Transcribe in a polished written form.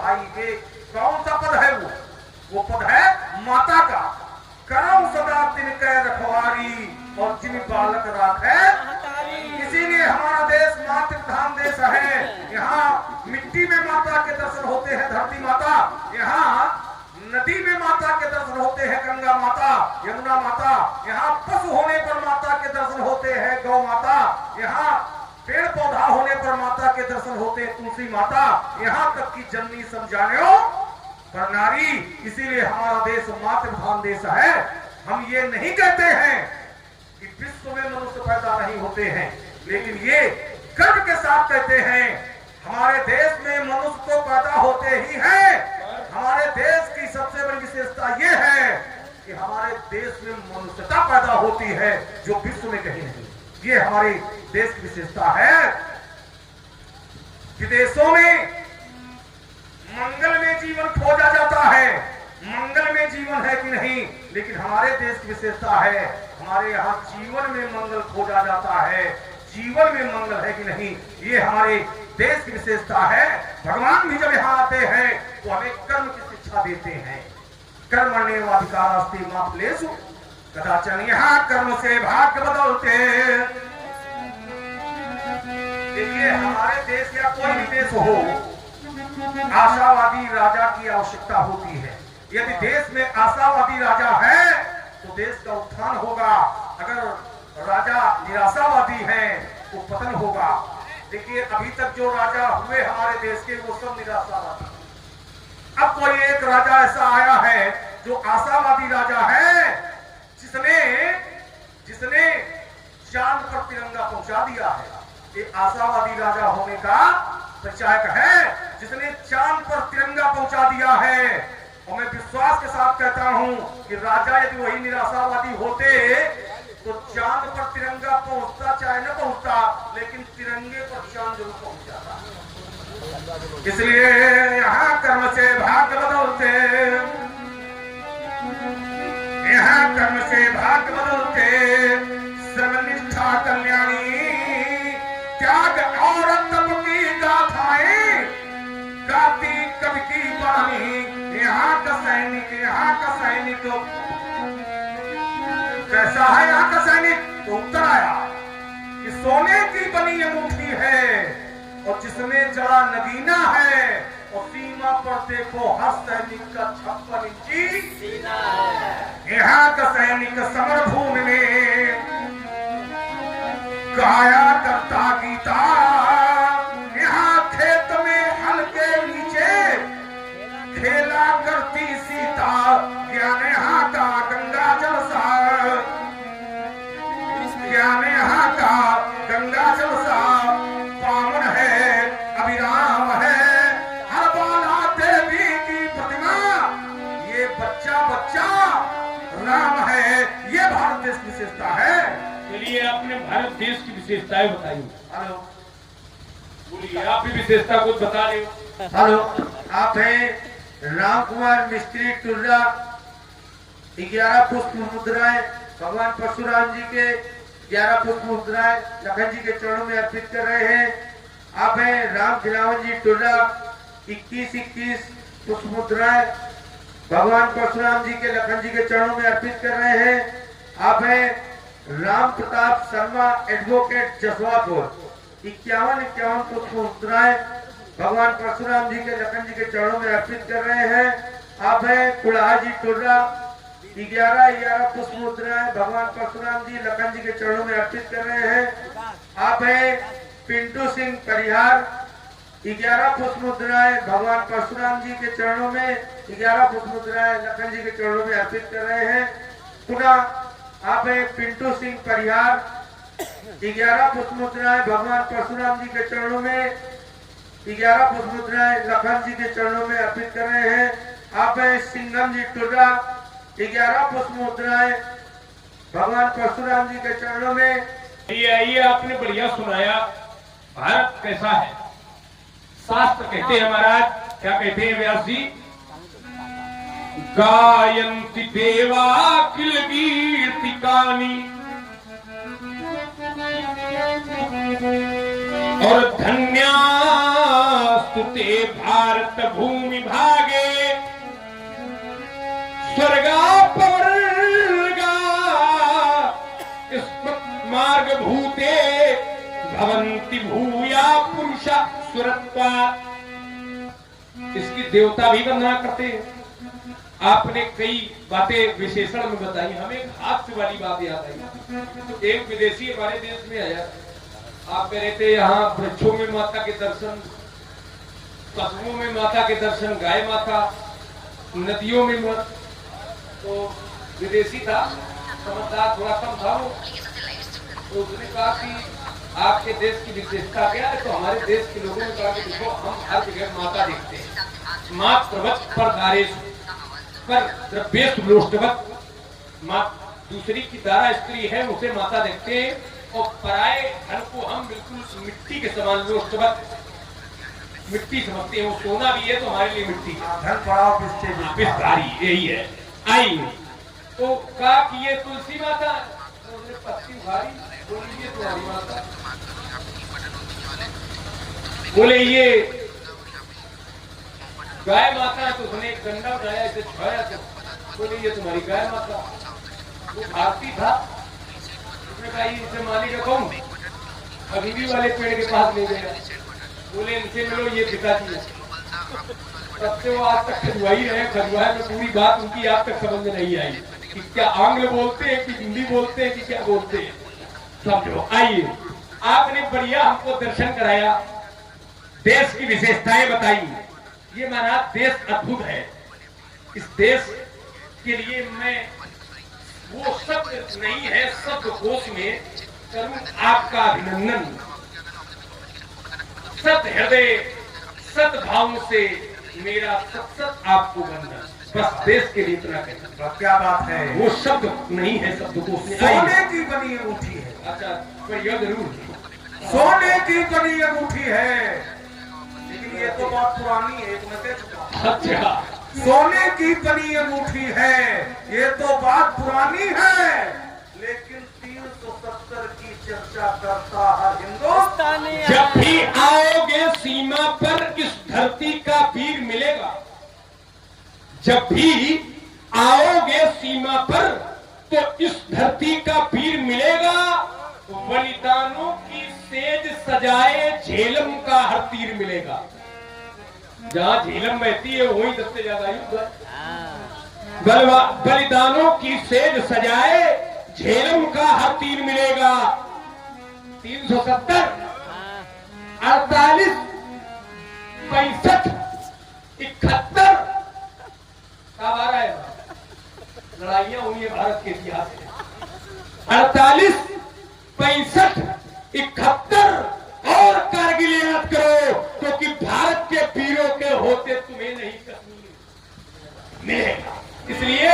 भाई ये कौन सा पद है? वो पद है माता का। करम सदा दिन कह रखवारी और जिन बालक राखे। इसीलिए हमारा देश मातृ प्रधान देश है। यहाँ मिट्टी में माता के दर्शन होते हैं, धरती माता। यहाँ नदी में माता के दर्शन होते हैं, गंगा माता, यमुना माता। यहाँ पशु होने पर माता के दर्शन होते हैं, गौ माता। यहाँ पेड़ पौधा होने पर माता के दर्शन होते हैं, तुलसी माता। यहाँ तक की जननी समझाने पर नारी। इसीलिए हमारा देश मातृ प्रधान देश है। हम ये नहीं कहते हैं कि विश्व में मनुष्य पैदा नहीं होते हैं, लेकिन ये गर्व के साथ कहते हैं हमारे देश में मनुष्य तो पैदा होते ही हैं। हमारे देश की सबसे बड़ी विशेषता ये है कि हमारे देश में मनुष्यता पैदा होती है, जो विश्व में कहीं नहीं। ये हमारे देश की विशेषता है। विदेशों में मंगल में जीवन खोजा जाता है, मंगल में जीवन है कि नहीं, लेकिन हमारे देश की विशेषता है हमारे यहाँ जीवन में मंगल खोजा जाता है। जीवन में मंगल है कि नहीं, ये हमारे देश की विशेषता है। भगवान भी जब यहाँ आते हैं तो हमें कर्म की शिक्षा देते हैं। कर्मण्येवाधिकारस्ते मा फलेषु कदाचन। यहाँ कर्म से भाग्य बदलते। देखिए हमारे देश या कोई भी देश हो, आशावादी राजा की आवश्यकता होती है। यदि देश में आशावादी राजा है तो देश का उत्थान होगा। अगर राजा निराशावादी है तो पतन होगा। देखिए अभी तक जो राजा हुए हमारे देश के वो सब निराशावादी। अब कोई एक राजा ऐसा आया है जो आशावादी राजा है, जिसने चांद पर तिरंगा पहुंचा दिया है। ये आशावादी राजा होने का परिचायक है, जिसने चांद पर तिरंगा पहुंचा दिया है। और मैं विश्वास के साथ कहता हूं कि राजा यदि वही निराशावादी होते तो चांद पर तिरंगा पहुंचता चाहे न पहुंचता, लेकिन तिरंगे पर चांद जरूर पहुंच जाता। इसलिए यहाँ कर्म से भाग्य बदलते, यहाँ कर्म से भाग्य बदलते। श्रमनिष्ठा कल्याणी त्याग और तप की गाथाएं गाती कवि की वाणी। यहाँ का सैनिक कैसा है? यहाँ का सैनिक तो उत्तर आया कि सोने की बनी अंगूठी है और जिसमें जड़ा नगीना है, और सीमा पर देखो हर सैनिक का 56 इंची सीना है। यहाँ का सैनिक समर भूमि में गाया करता गीता। यहाँ खेत में हल के नीचे खेला करती सीता। ज्ञान यहाँ का गंगा जल सा, ज्ञान यहाँ का गंगा जल सा पावन है, अभिराम है। हर बाला देवी की प्रतिमा, ये बच्चा राम है। ये भारत देश की विशेषता है। चलिए आपने भारत देश की विशेषताएं बताई। हेलो बोलिए, आप भी विशेषता कुछ बता रहे हो। हेलो, आप हैं राम कुमार मिस्त्री टुर्रा। 11 पुष्प मुद्राएं भगवान परशुराम जी के 11 पुष्प मुद्राएं लखन जी के चरणों में अर्पित कर रहे हैं। आप हैं राम खिलावन जी टुर्रा। 21 पुष्प मुद्राएं भगवान परशुराम जी के लखन जी के चरणों में अर्पित कर रहे हैं। आप हैं राम प्रताप शर्मा एडवोकेट जसवापुर। 51 पुष्प मुद्राएं भगवान परशुराम जी के लखन जी के चरणों में अर्पित कर रहे हैं। आप हैं कुल्हा जी टुर्रा। 11 पुष्प मुद्राएं भगवान परशुराम जी लखन जी के चरणों में अर्पित कर रहे हैं। आप हैं पिंटू सिंह परिहार। 11 पुष्प मुद्राएं भगवान परशुराम जी के चरणों में, 11 पुष्प मुद्राएं लखन जी के चरणों में अर्पित कर रहे हैं। पुनः आप हैं पिंटू सिंह परिहार। 11 पुष्प मुद्राएं भगवान परशुराम जी के चरणों में, 11 पुष्प मुद्राएं लखन जी के चरणों में अर्पित कर रहे हैं। आप हैं सिंघम जी टुर्रा। 11 पुष्प मुद्राएं भगवान परशुराम जी के चरणों में। ये आपने बढ़िया सुनाया। भारत कैसा है? शास्त्र कहते हैं महाराज, क्या कहते हैं व्यास जी? गायन्ति देवा किल कीर्तिकानि और धन्यास्तु ते भारत भूमि भवन्ति भूया पुरुषा सुरत्वात्। इसकी देवता भी वंदना करते हैं। आपने कई बातें विशेषण में बताई, हमें एक हास्य वाली बात याद आई। तो एक विदेशी हमारे देश में आया, आप कह रहे थे यहाँ वृक्षों में माता के दर्शन, पशुओं में माता के दर्शन, गाय माता, नदियों में मत। तो विदेशी था, समझदार थोड़ा कम था वो, तो उसने कहा कि आपके देश की विशेषता क्या है? तो हमारे देश के लोगों ने कहा कि देखो हम हर जगह माता देखते हैं, माँ प्रवच पर दारेश पर द्रव्येश लोष्टवत, माँ दूसरी की दारा स्त्री है उसे माता देखते हैं, और पराये धन को हम बिल्कुल मिट्टी के समान लोष्टवत, मिट्टी समझते हैं। वो सोना भी है तो हमारे लिए मिट्टी है, धन पड़ाव विस्तारी यही है। आई तो कहा कि ये तुलसी माता, तो उसने पत्ती उखाड़ी, बोली ये तुम्हारी माता, बोले ये गाय माता है, तो उसने एक डंडा उठाया, इसे छुआया, तो बोले ये तुम्हारी गाय माता। वो भारती था, उसने कहा इसे मालिक कौन? अभी वाले पेड़ के पास ले गया, बोले इनसे मिलो, ये पिताजी है। तब से वो आज तक खजुआई रहे, खजुआई में पूरी बात उनकी आज तक समझ में नहीं आई कि क्या आंग्ल बोलते हैं कि हिंदी बोलते हैं कि क्या बोलते हैं, समझो। आइए, आपने बढ़िया हमको दर्शन कराया, देश की विशेषताएं बताई। ये महाराज देश अद्भुत है। इस देश के लिए मैं वो शब्द नहीं है शब्दकोश में करूं आपका अभिनंदन। सत हृदय सत भाव से मेरा सत सत आपको वंदन। बस देश के लिए इतना कहना। क्या बात है, वो शब्द नहीं है शब्दकोश में। सोने की बनी अंगूठी है। अच्छा, पर यह जरूर सोने की बनी अंगूठी है, लेकिन ये तो बहुत पुरानी है, एक मैं कह चुका हूं। अच्छा, सोने की बनी अंगूठी है, ये तो बात पुरानी है, लेकिन 370 की चर्चा करता हर हिंदुस्तानी। जब भी आओगे सीमा पर इस धरती का वीर मिलेगा, जब भी आओगे सीमा पर तो इस धरती का वीर मिलेगा। बलिदानों की सेज सजाए झेलम का हर तीर मिलेगा। जहां झेलम बहती है वहीं सबसे ज्यादा युद्ध है। बलिदानों की सेज सजाए झेलम का हर तीर मिलेगा। 370 48 65 71 कब आ रहा है? लड़ाइयां हुई है भारत के इतिहास में। 48 65 71 और कारगिल याद करो, क्योंकि भारत के वीरों के होते तुम्हें नहीं कश्मीर मिलेगा। इसलिए